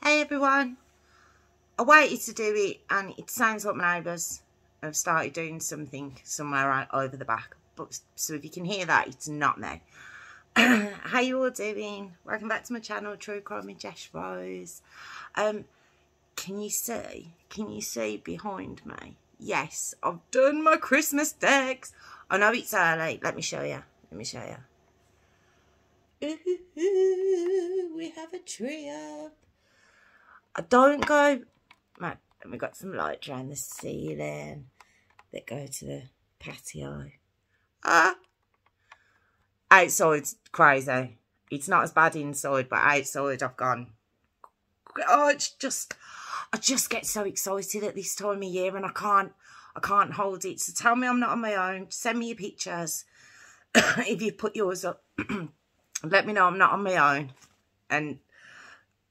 Hey everyone, I waited to do it and it sounds like my neighbours have started doing something somewhere right over the back. But so if you can hear that, it's not me. How you all doing? Welcome back to my channel, True Crime with Jess Rose. Can you see behind me? Yes, I've done my Christmas decks. I know it's early. Let me show you. Ooh, we have a tree up. I don't go, right, and we've got some lights around the ceiling that go to the patio. Outside's crazy. It's not as bad inside, but outside I've gone, oh, I just get so excited at this time of year and I can't hold it. So tell me I'm not on my own. Send me your pictures. If you put yours up, let me know I'm not on my own. And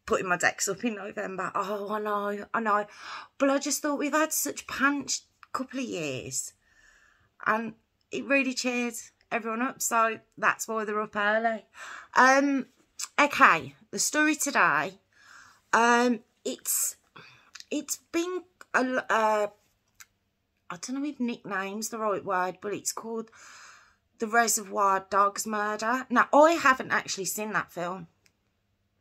putting my decks up in November. Oh, I know. But I just thought we've had such pants couple of years. And it really cheered everyone up. So that's why they're up early. Okay, the story today. It's been, I don't know if nickname's the right word, but it's called The Reservoir Dogs Murder. Now, I haven't actually seen that film.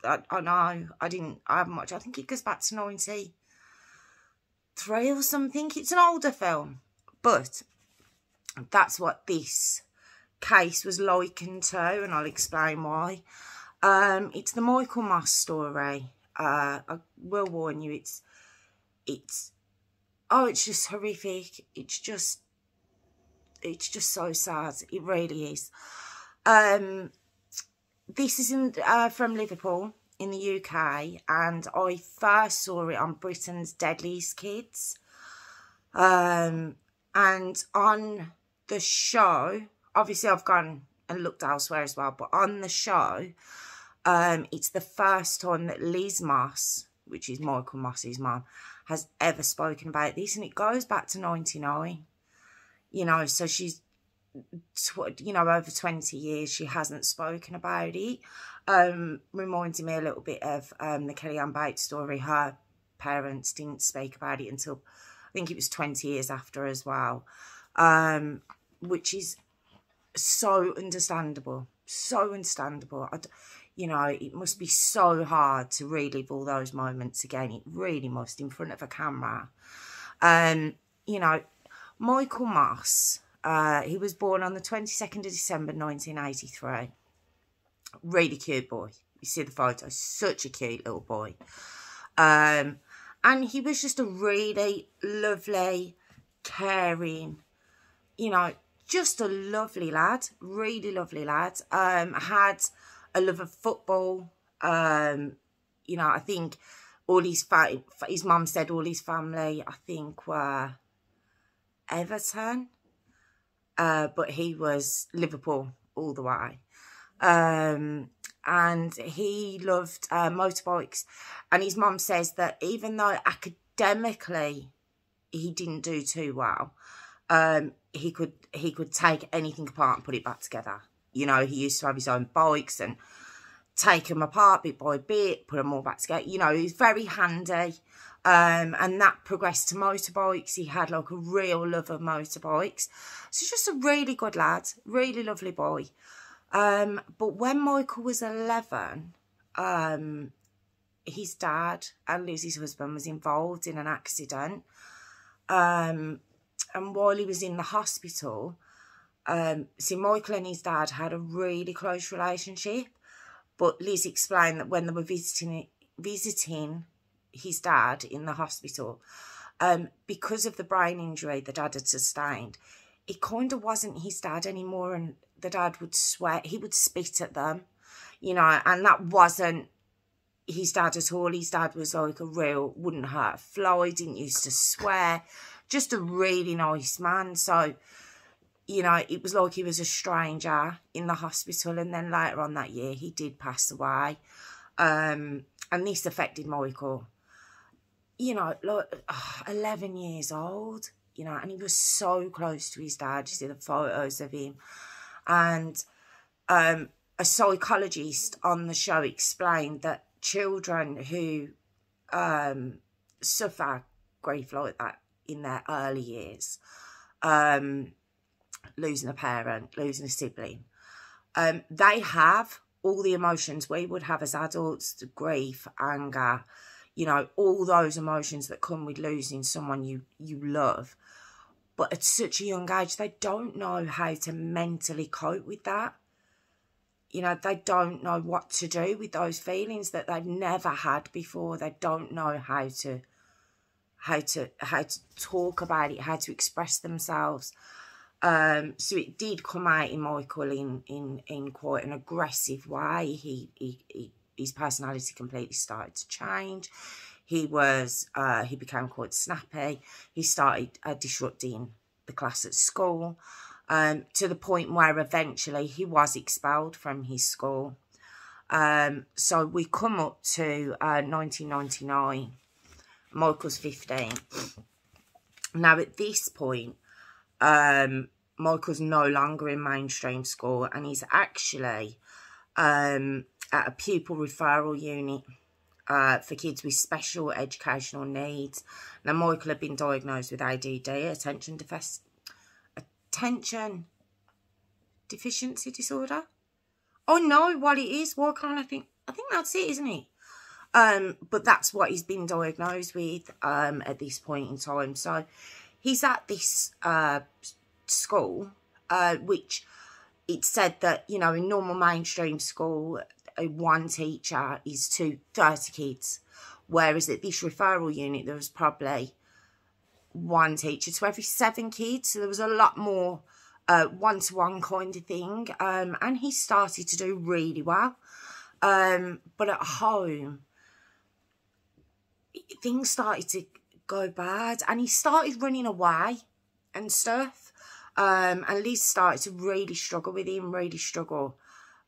I know, I haven't watched. I think it goes back to 93 or something. It's an older film, but that's what this case was likened to, and I'll explain why. It's the Michael Moss story. I will warn you, it's just horrific. It's just so sad. It really is. This isn't from Liverpool in the UK, and I first saw it on Britain's Deadliest Kids. And on the show, obviously I've gone and looked elsewhere as well, but on the show, it's the first time that Liz Moss, which is Michael Moss's mum, has ever spoken about this, and it goes back to 99. You know, so she's, you know, over 20 years she hasn't spoken about it. Reminding me a little bit of the Kellyanne Bates story. Her parents didn't speak about it until I think it was 20 years after as well, which is so understandable. You know, it must be so hard to relive all those moments again. It really must, in front of a camera. You know, Michael Moss, he was born on the 22nd of December 1983. Really cute boy. You see the photo, such a cute little boy. And he was just a really lovely, caring, you know, just a lovely lad. Really lovely lad. Had a love of football. You know, I think all his mum said all his family, I think, were Everton. But he was Liverpool all the way. And he loved motorbikes. And his mum says that even though academically he didn't do too well, he could take anything apart and put it back together. You know, he used to have his own bikes and take them apart bit by bit, put them all back together. You know, he was very handy. And that progressed to motorbikes. He had like a real love of motorbikes. So just a really good lad, really lovely boy. But when Michael was 11, his dad and Lizzie's husband was involved in an accident. And while he was in the hospital, see, Michael and his dad had a really close relationship. But Liz explained that when they were visiting his dad in the hospital, because of the brain injury the dad had sustained, it kind of wasn't his dad anymore, and the dad would swear, he would spit at them, you know, and that wasn't his dad at all. His dad was like a real, wouldn't hurt a fly, didn't used to swear, just a really nice man. So, you know, it was like he was a stranger in the hospital, and then later on that year he did pass away. And this affected Michael. You know, like 11 years old, you know, and he was so close to his dad. You see the photos of him. And a psychologist on the show explained that children who suffer grief like that in their early years, losing a parent, losing a sibling. They have all the emotions we would have as adults, the grief, anger, you know, all those emotions that come with losing someone you love. But at such a young age, they don't know how to mentally cope with that. You know, they don't know what to do with those feelings that they've never had before. They don't know how to talk about it, how to express themselves. So it did come out in Michael in quite an aggressive way. His personality completely started to change. He became quite snappy. He started disrupting the class at school, to the point where eventually he was expelled from his school. So we come up to 1999. Michael's 15. Now at this point, Michael's no longer in mainstream school, and he's actually at a pupil referral unit for kids with special educational needs. Now, Michael had been diagnosed with ADD, attention deficiency disorder. I know what it is. Why can't I think? I think that's it, isn't it? But that's what he's been diagnosed with at this point in time. So he's at this school, which it said that, you know, in normal mainstream school, one teacher is to 30 kids, whereas at this referral unit, there was probably one teacher to every 7 kids. So there was a lot more one-to-one kind of thing. And he started to do really well. But at home, things started to go bad, and he started running away and stuff. And Liz started to really struggle with him,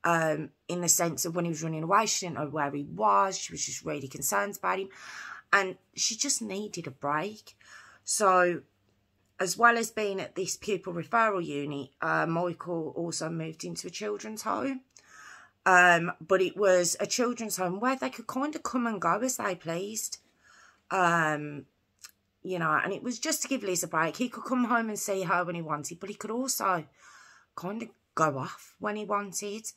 in the sense of when he was running away, she didn't know where he was. She was just really concerned about him, and she just needed a break. So as well as being at this pupil referral unit, Michael also moved into a children's home. But it was a children's home where they could kind of come and go as they pleased. You know, and it was just to give Liz a break. He could come home and see her when he wanted, but he could also kind of go off when he wanted,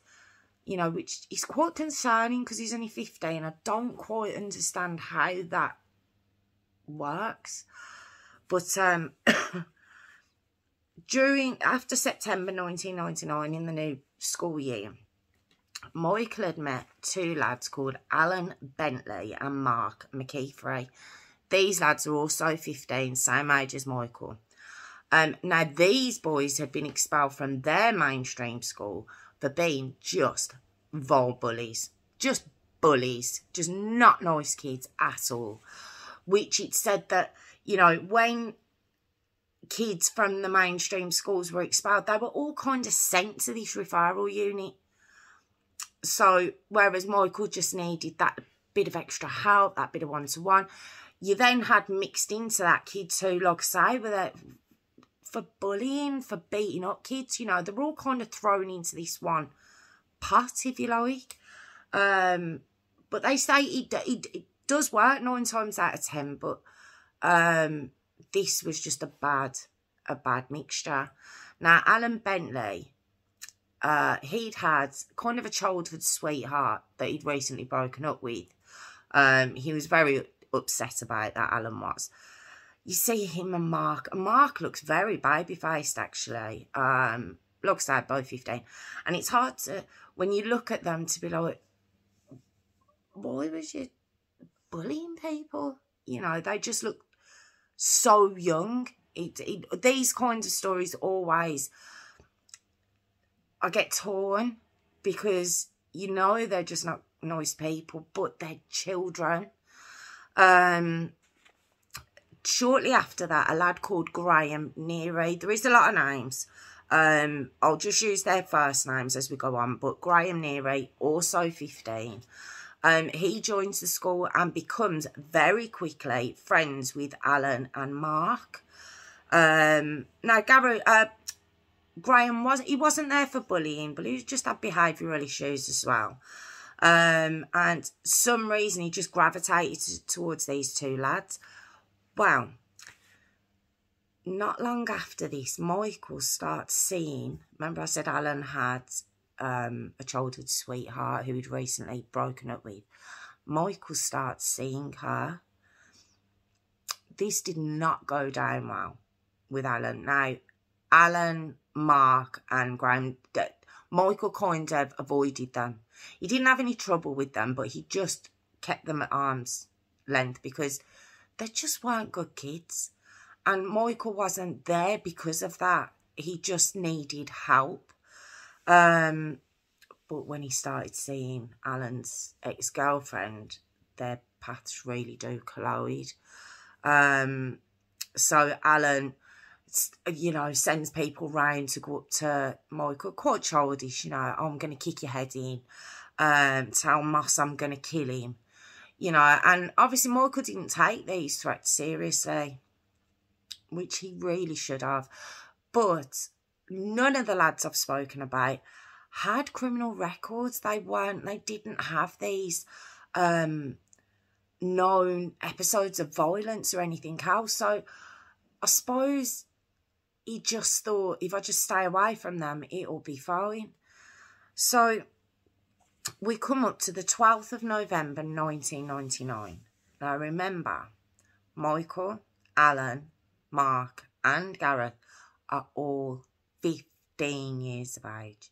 you know, which is quite concerning because he's only 15. I don't quite understand how that works. But after September 1999, in the new school year, Michael had met 2 lads called Alan Bentley and Mark Mckeefrey. These lads are also 15, same age as Michael. Now, these boys had been expelled from their mainstream school for being just vile bullies. Just bullies. Just not nice kids at all. Which it said that, you know, when kids from the mainstream schools were expelled, they were all kind of sent to this referral unit. So, whereas Michael just needed that bit of extra help, that bit of one-to-one, you then had mixed into that kids who, like I say, were there for bullying, for beating up kids. You know, they were all kind of thrown into this one pot, if you like. But they say it does work 9 times out of 10, but this was just a bad mixture. Now, Alan Bentley, he'd had kind of a childhood sweetheart that he'd recently broken up with. He was very upset about that, Alan was. You see him and Mark looks very baby-faced, actually. Looks like both 15. And it's hard to, when you look at them, to be like, why was you bullying people? You know, they just look so young. These kinds of stories always, I get torn, because you know they're just not nice people, but they're children. Shortly after that, a lad called Graham Neary. There is a lot of names. I'll just use their first names as we go on. But Graham Neary, also 15. He joins the school and becomes very quickly friends with Alan and Mark. Now, Graham wasn't there for bullying, but he just had behavioural issues as well. And some reason he just gravitated towards these two lads. Well, not long after this, Michael starts seeing, remember I said Alan had a childhood sweetheart who he'd recently broken up with. Michael starts seeing her. This did not go down well with Alan. Now, Alan, Mark and Graham, Michael kind of avoided them. He didn't have any trouble with them, but he just kept them at arm's length because they just weren't good kids. And Michael wasn't there because of that. He just needed help. But when he started seeing Alan's ex-girlfriend, their paths really do collide. So Alan, you know, sends people round to go up to Michael, quite childish, you know, I'm going to kick your head in, tell Moss I'm going to kill him, you know, and obviously Michael didn't take these threats seriously, which he really should have. But none of the lads I've spoken about had criminal records. They didn't have these known episodes of violence or anything else. So I suppose he just thought, if I just stay away from them, it'll be fine. So we come up to the 12th of November 1999. Now remember, Michael, Alan, Mark and Gareth are all 15 years of age.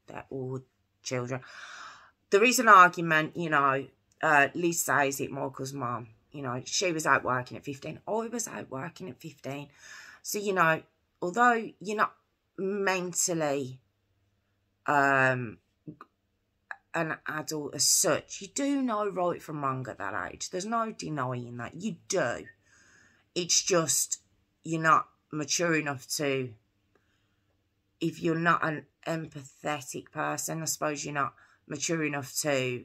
They're all children. There is an argument, you know, Liz says it, Michael's mum, you know, she was out working at 15. I was out working at 15. So, you know, although you're not mentally an adult as such, you do know right from wrong at that age. There's no denying that. You do. It's just you're not mature enough to, if you're not an empathetic person, I suppose you're not mature enough to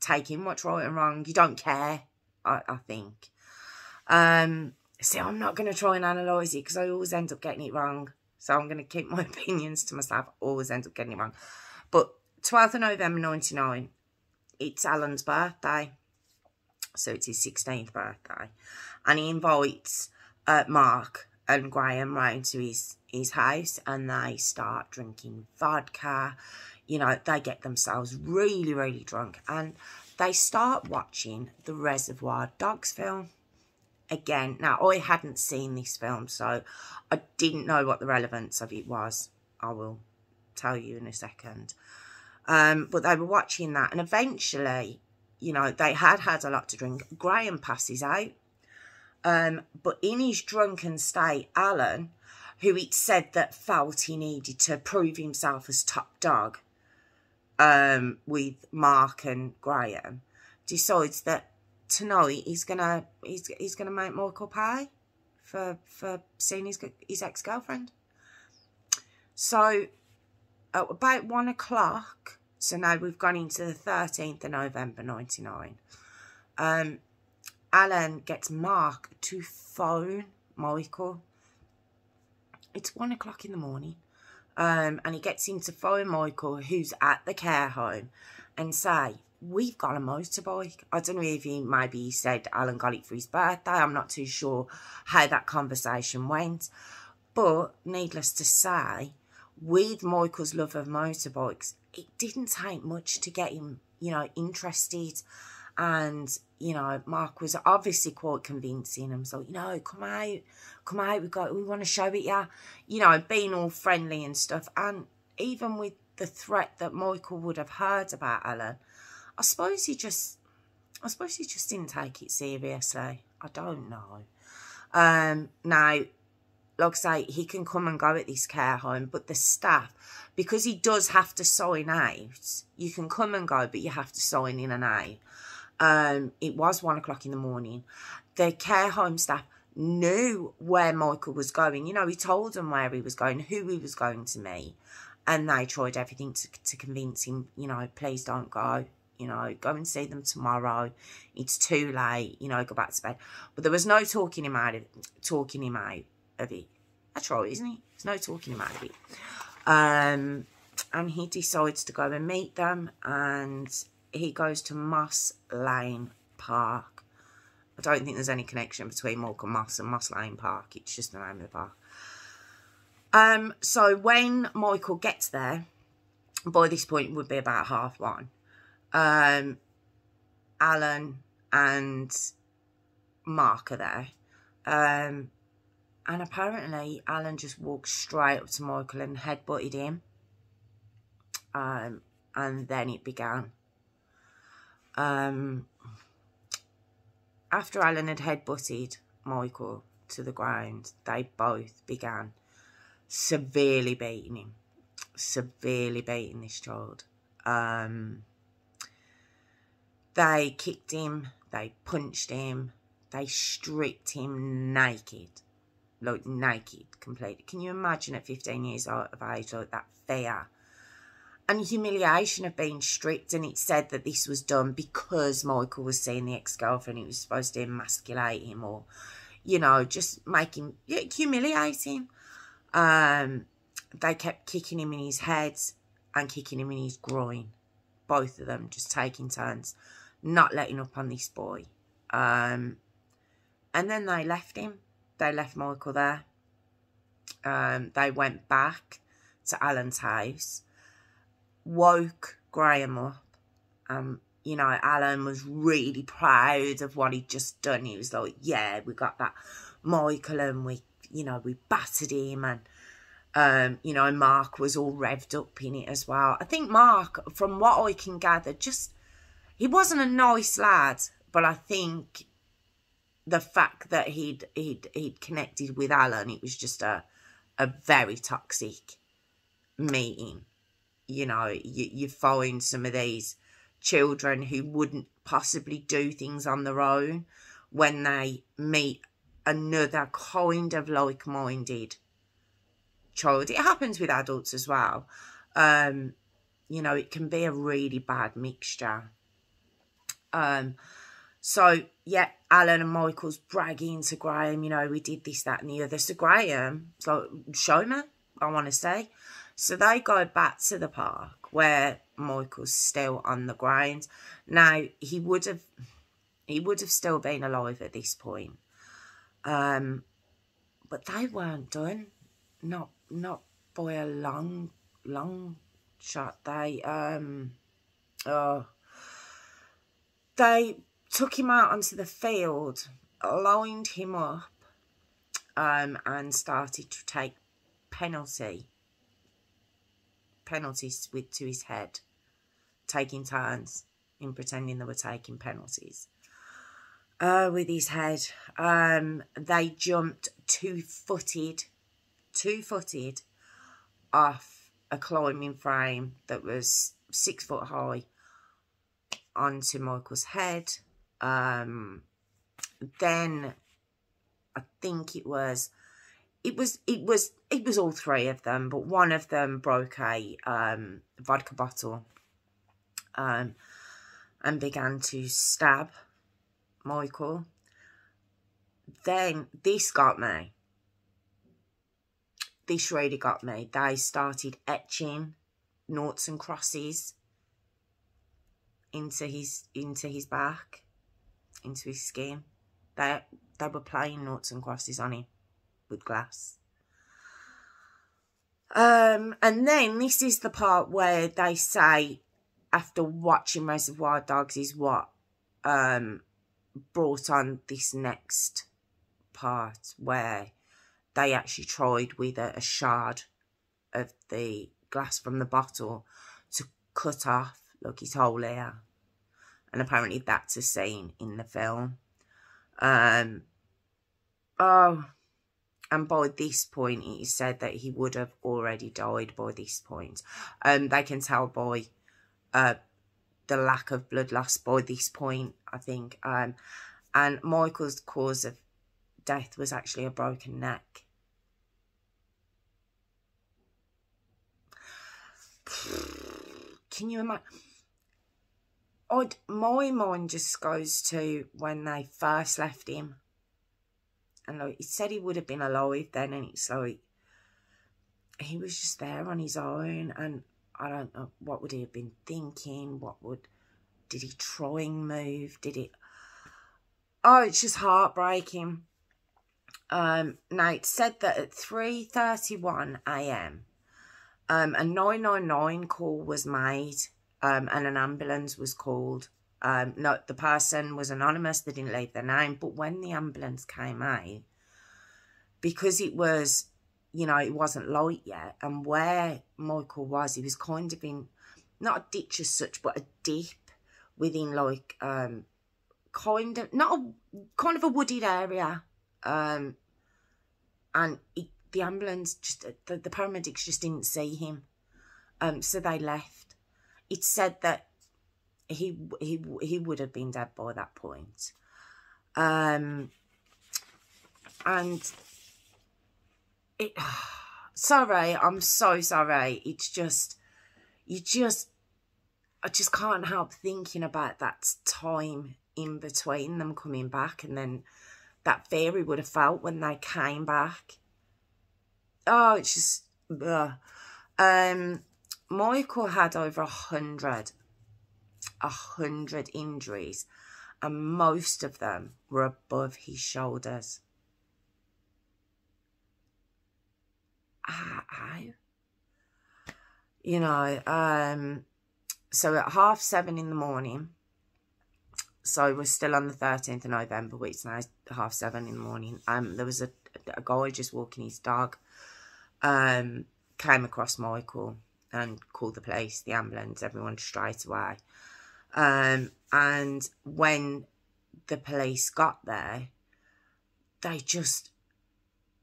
take in what's right and wrong. You don't care, I think. See, I'm not going to try and analyse it because I always end up getting it wrong. So I'm going to keep my opinions to myself. I always end up getting it wrong. But 12th of November 99, it's Alan's birthday. So it's his 16th birthday. And he invites Mark and Graham round to his house, and they start drinking vodka. You know, they get themselves really, really drunk, and they start watching the Reservoir Dogs film. Again, now I hadn't seen this film, so I didn't know what the relevance of it was. I will tell you in a second. But they were watching that, and eventually, you know, they had a lot to drink. Graham passes out. But in his drunken state, Alan, who it said that felt he needed to prove himself as top dog with Mark and Graham, decides that tonight he's gonna make Michael pay for seeing his ex-girlfriend. So at about 1 o'clock, so now we've gone into the 13th of November 99, Alan gets Mark to phone Michael. It's 1 o'clock in the morning. And he gets him to phone Michael, who's at the care home, and say, we've got a motorbike. I don't know if maybe he said Alan got it for his birthday. I'm not too sure how that conversation went. But needless to say, with Michael's love of motorbikes, it didn't take much to get him, you know, interested. And, you know, Mark was obviously quite convincing him. So, you know, come out, we want to show it you. You know, being all friendly and stuff. And even with the threat that Michael would have heard about Alan, I suppose he just didn't take it seriously. I don't know. Now, like I say, he can come and go at this care home, but the staff, because he does have to sign out, you can come and go, but you have to sign in and out. It was 1 o'clock in the morning. The care home staff knew where Michael was going. You know, he told them where he was going, who he was going to meet, and they tried everything to convince him, you know, please don't go. You know, go and see them tomorrow. It's too late. You know, go back to bed. But there was no talking him out of it. That's right, isn't it? There's no talking him out of it. and he decides to go and meet them, and he goes to Moss Lane Park. I don't think there's any connection between Morecambe Moss and Moss Lane Park. It's just the name of the park. So when Michael gets there, by this point it would be about 1:30. Alan and Mark are there. And apparently Alan just walked straight up to Michael and headbutted him. And then it began. After Alan had headbutted Michael to the ground, they both began severely beating him. Severely beating this child. They kicked him, they punched him, they stripped him naked. Like, naked, completely. Can you imagine at 15 years of age, like, that fear and humiliation of being stripped? And it said that this was done because Michael was seeing the ex-girlfriend. It was supposed to emasculate him, or, you know, just make him, humiliate him. They kept kicking him in his head and kicking him in his groin. Both of them just taking turns, not letting up on this boy. And then they left him. They left Michael there. They went back to Alan's house, woke Graham up. You know, Alan was really proud of what he'd just done. He was like, yeah, we got that Michael, and we battered him. And, you know, Mark was all revved up in it as well. I think Mark, from what I can gather, he wasn't a nice lad, but I think the fact that he'd connected with Alan, it was just a very toxic meeting. You know, you find some of these children who wouldn't possibly do things on their own when they meet another kind of like-minded child. It happens with adults as well. You know, it can be a really bad mixture. So, yeah, Alan and Michael's bragging to Graham, you know, we did this, that and the other. So Graham, it's like, show me, I want to say. So they go back to the park where Michael's still on the ground. Now, he would have still been alive at this point. But they weren't done. Not by a long shot. They took him out onto the field, lined him up, and started to take penalties to his head, taking turns in pretending they were taking penalties with his head. They jumped two-footed off a climbing frame that was 6 foot high onto Michael's head. Then I think it was all three of them, but one of them broke a vodka bottle and began to stab Michael. Then this got me. This really got me. They started etching noughts and crosses into his back, into his skin. They were playing noughts and crosses on him with glass. And then this is the part where they say, after watching Reservoir Dogs, is what brought on this next part, where they actually tried with a shard of the glass from the bottle to cut off, like, his whole ear. And apparently that's a scene in the film. And by this point, it is said that he would have already died by this point. They can tell by the lack of blood loss by this point, I think. And Michael's cause of death was actually a broken neck. Can you imagine? My mind just goes to when they first left him. And like, he said he would have been alive then, and it's like, he was just there on his own. And I don't know, what would he have been thinking? Did he try and move? Oh, it's just heartbreaking. Now, it's said that at 3:31 a.m., a 999 call was made, and an ambulance was called. No, the person was anonymous, they didn't leave their name, but when the ambulance came out, because it was, it wasn't light yet, and where Michael was, he was kind of in, not a ditch as such, but a dip within, like, kind of a wooded area, and the ambulance the paramedics just didn't see him, so they left. It's said that he would have been dead by that point, and sorry, I'm so sorry. It's just I just can't help thinking about that time in between them coming back, and then that fear he would have felt when they came back. Oh, it's just... Michael had over 100 injuries, and most of them were above his shoulders. How? So at 7:30 in the morning, so we're still on the 13th of November, which is now 7:30 in the morning, there was a guy just walking his dog, came across Michael and called the police, the ambulance, everyone straight away. And when the police got there, they just...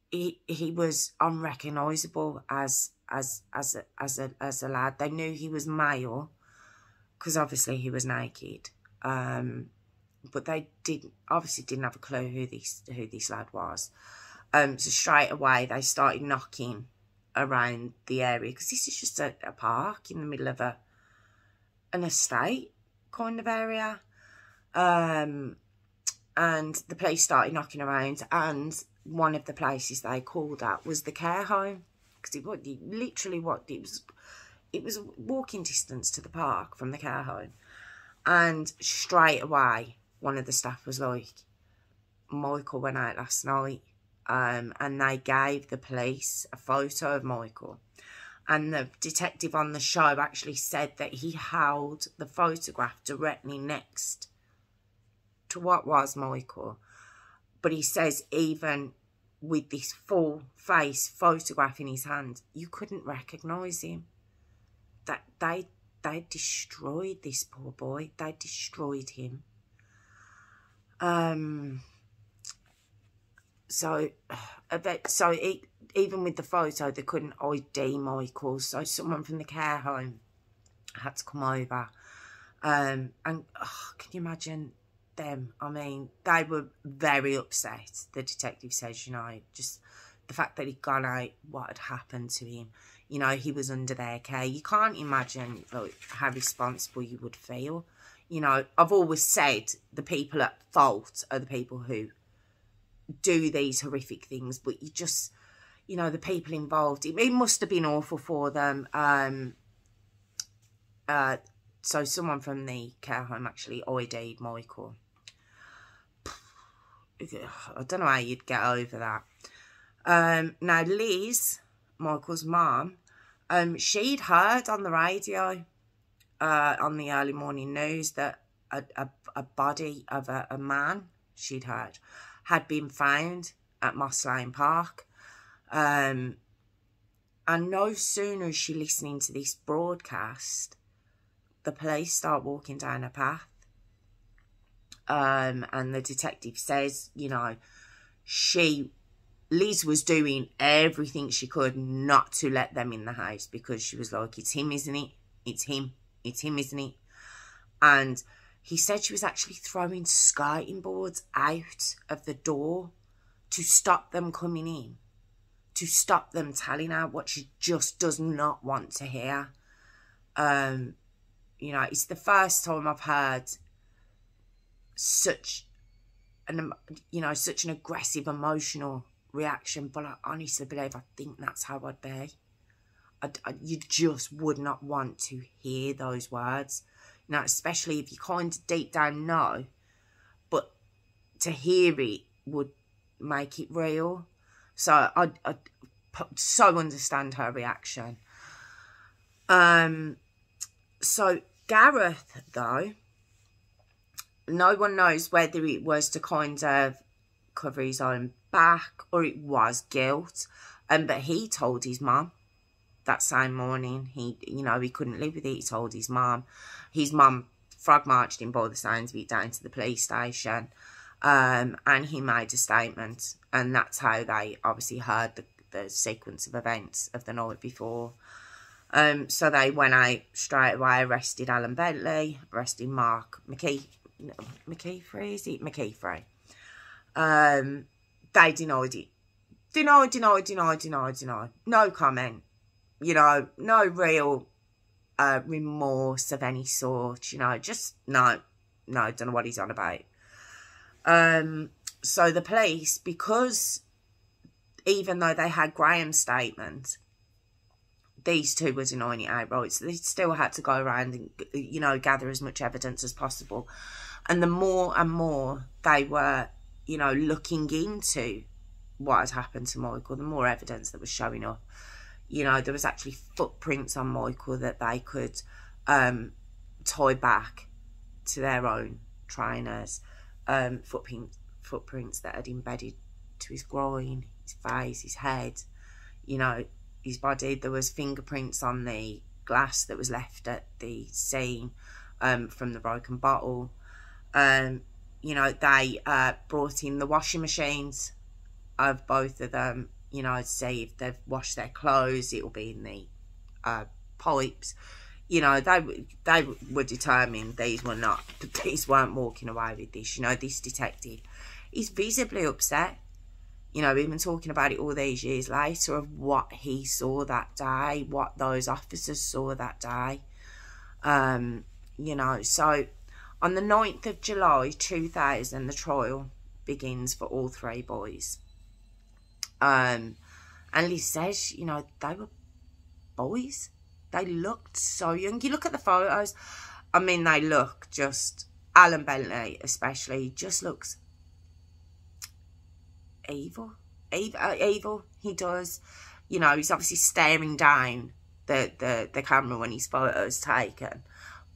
He was unrecognisable as a lad. They knew he was male because obviously he was naked, but they obviously didn't have a clue who this lad was. So straight away they started knocking around the area, because this is just a park in the middle of an estate kind of area, and the police started knocking around, and one of the places they called at was the care home, because it was walking distance to the park from the care home. And straight away one of the staff was like, Michael went out last night, and they gave the police a photo of Michael, and the detective on the show actually said that he held the photograph directly next to what was Michael. But he says even with this full face photograph in his hand, you couldn't recognise him. That they destroyed this poor boy. They destroyed him. Even with the photo, they couldn't ID Michael. So someone from the care home had to come over. And can you imagine them? I mean, they were very upset. The detective says, just the fact that he'd gone out, what had happened to him. He was under their care. You can't imagine how responsible you would feel. I've always said the people at fault are the people who do these horrific things, but you just, the people involved, it must have been awful for them. So someone from the care home actually ID'd Michael. I don't know how you'd get over that. Now, Liz, Michael's mum, she'd heard on the radio, on the early morning news, that a body of a man, she'd heard, had been found at Moss Lane Park. And no sooner is she listening to this broadcast, the police start walking down her path. And the detective says, Liz was doing everything she could not to let them in the house, because she was like, it's him, isn't it? It's him, isn't it? And he said she was actually throwing skirting boards out of the door to stop them coming in, to stop them telling her what she just does not want to hear. It's the first time I've heard such an aggressive, emotional reaction, but I honestly believe, I think that's how I'd be. you just would not want to hear those words. You know, especially if you kind of deep down know. But to hear it would make it real. So I so understand her reaction. So Gareth, though, no one knows whether it was to kind of cover his own back or it was guilt. But he told his mum that same morning. He couldn't live with it. He told his mum. His mum frog marched him by the sounds of it down to the police station. And he made a statement. And that's how they obviously heard the sequence of events of the night before. So they went out straight away, arrested Alan Bentley, arrested Mark Mckeefrey, is it? Mckeefrey. They denied it. Deny. No comment. You know, no real remorse of any sort. You know, just no, don't know what he's on about. So the police, because even though they had Graham's statement, these two were denying it outright. So they still had to go around and, you know, gather as much evidence as possible. And the more and more they were, you know, looking into what had happened to Michael, the more evidence that was showing up. You know, there was actually footprints on Michael that they could tie back to their own trainers. Footprints that had embedded to his groin, his face, his head, you know, his body. There was fingerprints on the glass that was left at the scene from the broken bottle. You know, they brought in the washing machines of both of them, you know, to see if they've washed their clothes. It'll be in the pipes. You know, they were determined these weren't walking away with this. You know, this detective is visibly upset. You know, even talking about it all these years later of what he saw that day, what those officers saw that day. You know, so on the 9th of July 2000, the trial begins for all three boys. And Liz says, you know, they were boys. They looked so young. You look at the photos, I mean, they look just, Alan Bentley especially, just looks evil. Evil, he does. You know, he's obviously staring down the camera when his photo's taken.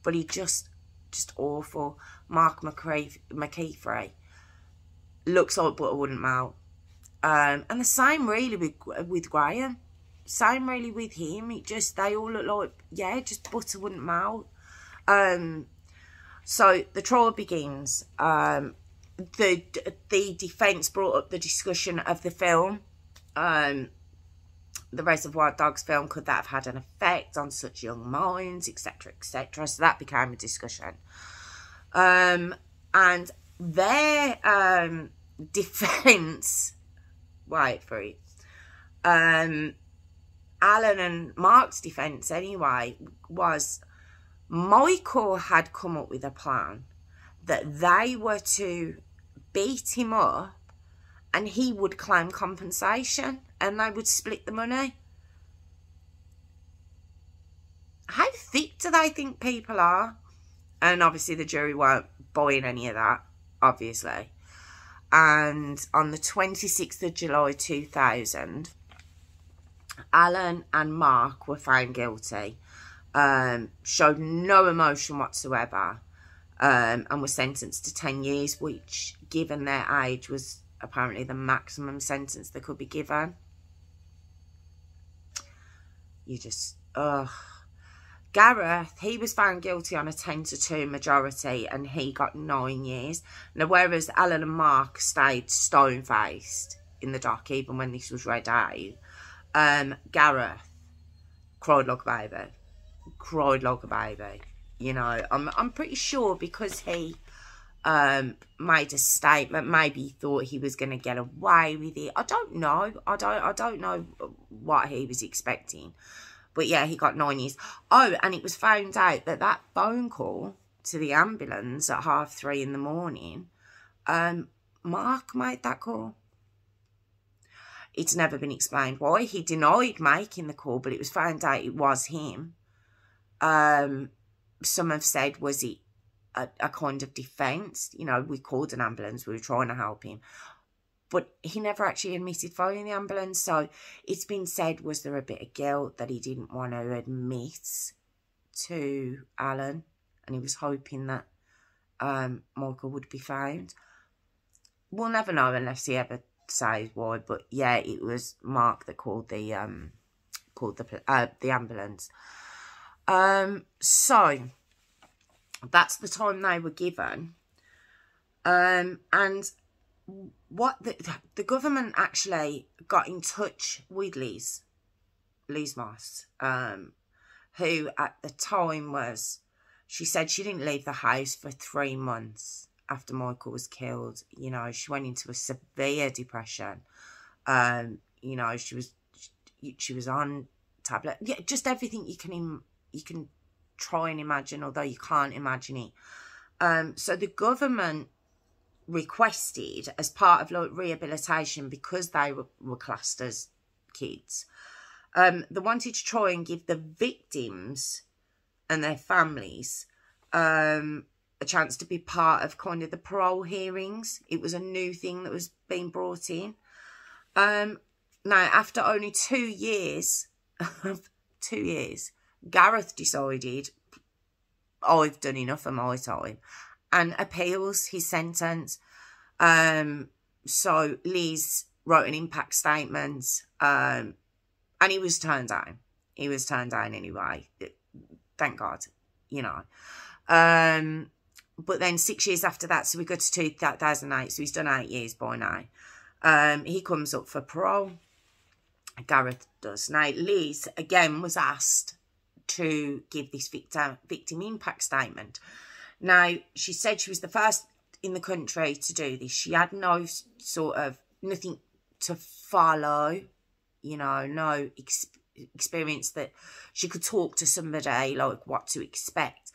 But he just awful. Mark Mckeefrey looks like butter wouldn't melt. And the same really with Graham. Same really with him. They all look like, yeah, just butter wouldn't melt. So the trial begins. The defence brought up the discussion of the film. The Reservoir Dogs film, could that have had an effect on such young minds, etc., etc. So that became a discussion. And their defence, wait for it, Alan and Mark's defence anyway, was Michael had come up with a plan that they were to beat him up and he would claim compensation and they would split the money. How thick do they think people are? And obviously the jury weren't buying any of that, obviously. And on the 26th of July 2000, Alan and Mark were found guilty, showed no emotion whatsoever, and were sentenced to 10 years, which, given their age, was apparently the maximum sentence that could be given. You just, ugh. Gareth, he was found guilty on a 10-2 majority and he got 9 years. Now, whereas Alan and Mark stayed stone-faced in the dock even when this was read out, Gareth cried like a baby. Cried like a baby. You know, I'm pretty sure because he made a statement, maybe he thought he was going to get away with it. I don't know. I don't know what he was expecting. But yeah, he got 9 years. Oh, and it was found out that that phone call to the ambulance at 3:30 in the morning, Mark made that call. it's never been explained why. He denied making the call, but it was found out it was him. Some have said, was it a kind of defence? You know, we called an ambulance, we were trying to help him. But he never actually admitted phoning the ambulance. So it's been said, was there a bit of guilt that he didn't want to admit to Alan? And he was hoping that Michael would be found. We'll never know unless he ever says why. But yeah, it was Mark that called the ambulance. So that's the time they were given. And what the government actually got in touch with Liz Moss, who at the time was, she said she didn't leave the house for 3 months after Michael was killed. You know, she went into a severe depression. You know, she was on tablet. Yeah, just everything you can try and imagine, although you can't imagine it. So the government requested, as part of like rehabilitation, because they were classed as kids, they wanted to try and give the victims and their families a chance to be part of kind of the parole hearings. It was a new thing that was being brought in. Now, after only 2 years, 2 years, Gareth decided, I've done enough of my time, and appeals his sentence. So Liz wrote an impact statement, and he was turned down. He was turned down anyway. Thank God, you know. But then 6 years after that, so we go to 2008, so he's done 8 years by now. He comes up for parole. Gareth does. Now, Liz, again, was asked to give this victim impact statement. Now, she said she was the first in the country to do this. She had no sort of, nothing to follow, you know, no experience that she could talk to somebody, like what to expect.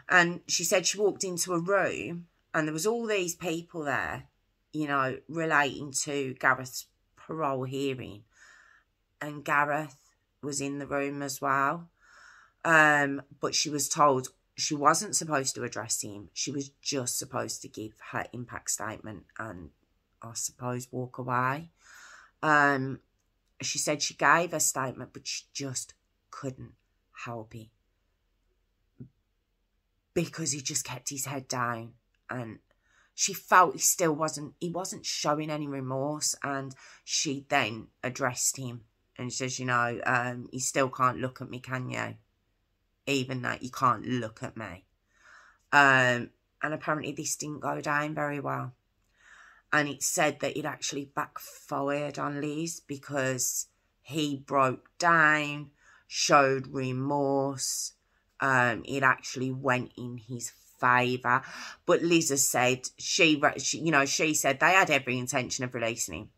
And she said she walked into a room and there was all these people there, you know, relating to Gareth's parole hearing. And Gareth was in the room as well. But she was told she wasn't supposed to address him. She was just supposed to give her impact statement and, I suppose, walk away. She said she gave her statement, but she just couldn't help it, because he just kept his head down, and she felt he wasn't showing any remorse. And she then addressed him and says, you know, you still can't look at me, can you? Even that you can't look at me. And apparently this didn't go down very well. And it said that it actually backfired on Liz, because he broke down, showed remorse. It actually went in his favour. But Liz has said, she said they had every intention of releasing him.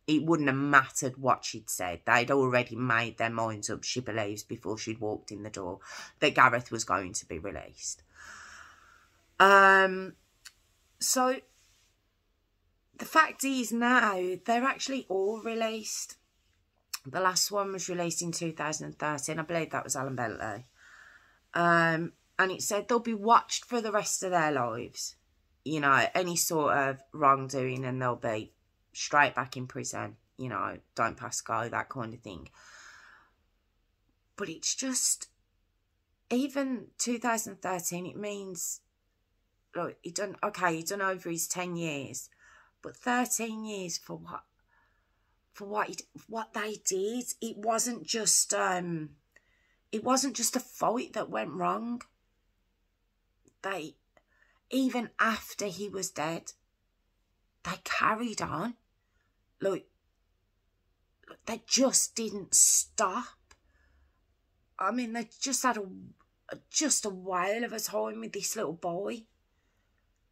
It wouldn't have mattered what she'd said. They'd already made their minds up, she believes, before she'd walked in the door, that Gareth was going to be released. So the fact is now they're actually all released. The last one was released in 2013. I believe that was Alan Bentley. And it said they'll be watched for the rest of their lives. You know, any sort of wrongdoing, and they'll be straight back in prison. You know, don't pass go, that kind of thing. But it's just, even 2013, it means, look, he done over his 10 years, but 13 years for what? For what they did. It wasn't just a fight that went wrong. Even after he was dead, they carried on. Like, they just didn't stop. I mean, they just had a whale of a time with this little boy.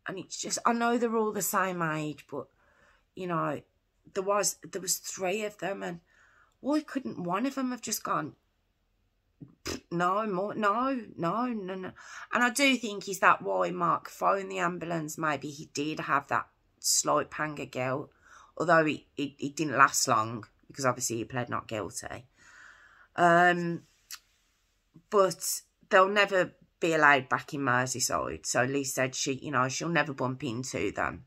And it's just, I know they're all the same age, but, you know, there was 3 of them, and why couldn't one of them have just gone, no. And I do think, is that why Mark phoned the ambulance? Maybe he did have that slight pang of guilt, although it didn't last long, because obviously he pled not guilty. But they'll never be allowed back in Merseyside. So Liz said she'll never bump into them.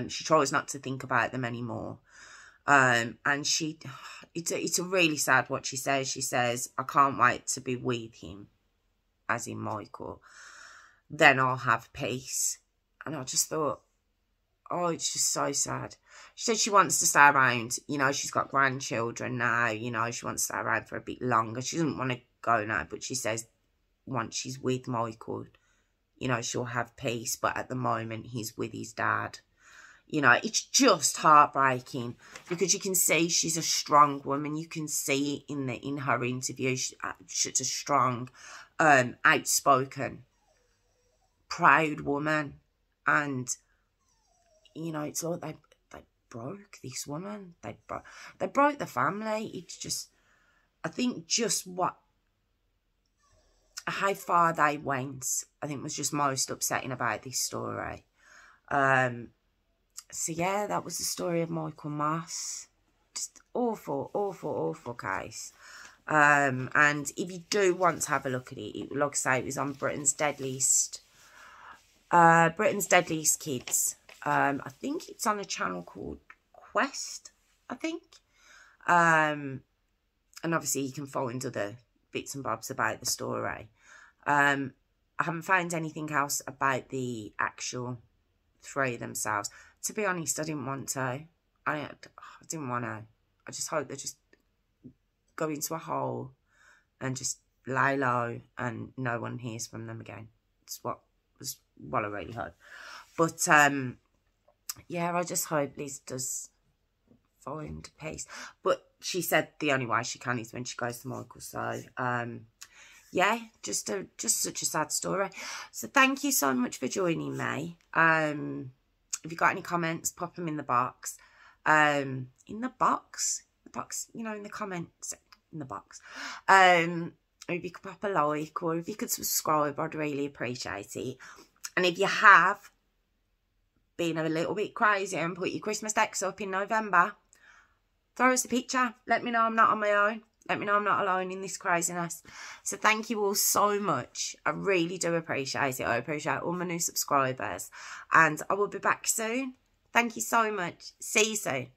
She tries not to think about them anymore. And it's a really sad what she says. She says, I can't wait to be with him, as in Michael. Then I'll have peace. And I just thought, oh, it's just so sad. She said she wants to stay around. She's got grandchildren now. She wants to stay around for a bit longer. She doesn't want to go now, but she says once she's with Michael, she'll have peace. But at the moment, he's with his dad. It's just heartbreaking because you can see she's a strong woman. You can see in her interview, she's a strong, outspoken, proud woman. And, it's like they broke this woman. They broke the family. It's just, I think just how far they went, I think was just most upsetting about this story. So yeah, that was the story of Michael Moss. Just awful, awful, awful case. And if you do want to have a look at it, like I say, it was on Britain's Deadliest. Britain's Deadliest Kids. I think it's on a channel called Quest, I think. And obviously you can find other bits and bobs about the story. I haven't found anything else about the actual three themselves. To be honest, I didn't want to. I didn't want to. I just hope they just go into a hole and just lie low and no one hears from them again. It's what I really hope. But, yeah, I just hope Liz does find peace. But she said the only way she can is when she goes to Michael. So, yeah, just such a sad story. So thank you so much for joining me. If you've got any comments, pop them in the box. In the box, in the comments, in the box. If you could pop a like or if you could subscribe, I'd really appreciate it. And if you have been a little bit crazy and put your Christmas decks up in November, throw us a picture. Let me know I'm not on my own. Let me know I'm not alone in this craziness. So thank you all so much. I really do appreciate it. I appreciate all my new subscribers. And I will be back soon. Thank you so much. See you soon.